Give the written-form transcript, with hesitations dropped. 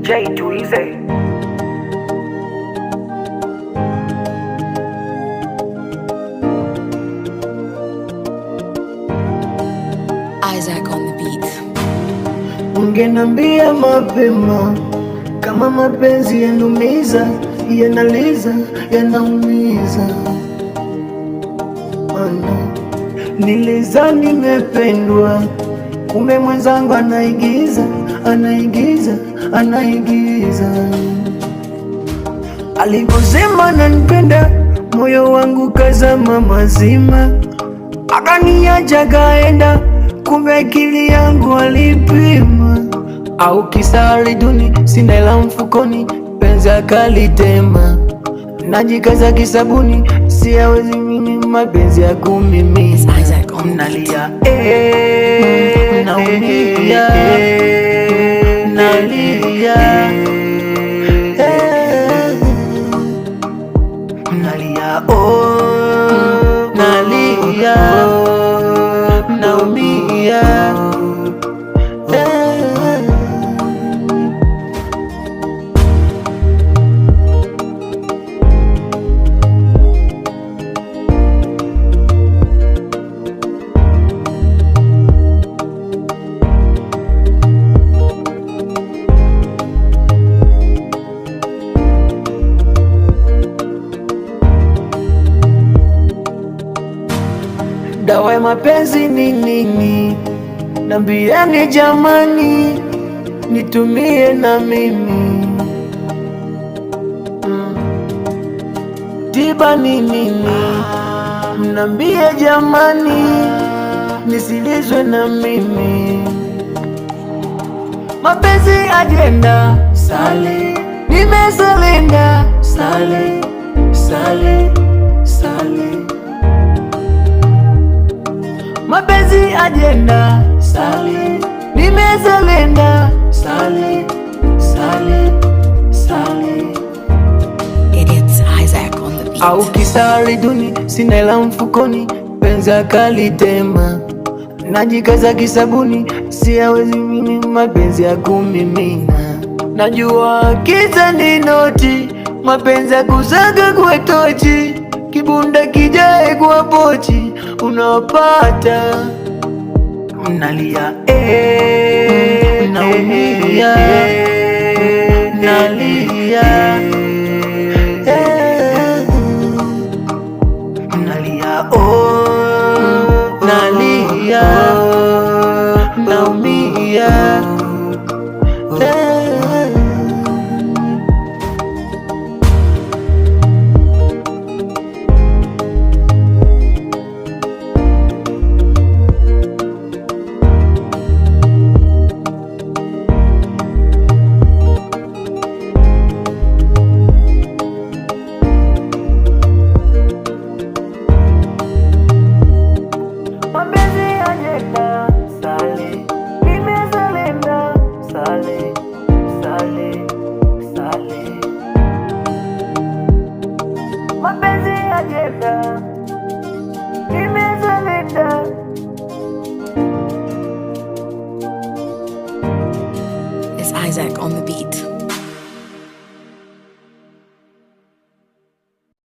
J Tuize. Isaac on the beat. Ungenambia mapema kama mapenzi yanumiza, yanaliza, yanaumiza. Nilizani nimependwa, kumbe mwenzangu anaigiza, anaigiza, anaigiza. Aliposema ananipenda, moyo wangu kazama mazima, akaniacha kaenda, kumbe akili yangu alipima. Au kisa duni, sina hela mfukoni, penzi akalitema. Najikaza kisabuni, siyawezi mimi mapenzi ya kumimina. Nalia, naumia, nalia, nalia, oh, nalia, naumia. Dawa ya mapenzi ni nini? Nambieni jamani, nitumie na mimi. Tiba ni nini? Mnambie jamani, nisilizwe na mimi. Mapenzi ajenda, sale, nimesalenda, sale, sale, sale. Mapenzi ajenda, sale, nimesalenda, sale, sale, sale. It's Isaac on the beat. Au kisa duni, sina hela mfukoni, penzi akalitema. Najikaza kisabuni, siyawezi mimi mapenzi ya kumimina. Najua kisa ni noti, mapenzi ya kusaga kwa tochi, kibunda kijae kwa pochi, unapata. Nalia, naumia, nalia, nalia, oh, nalia, naumia.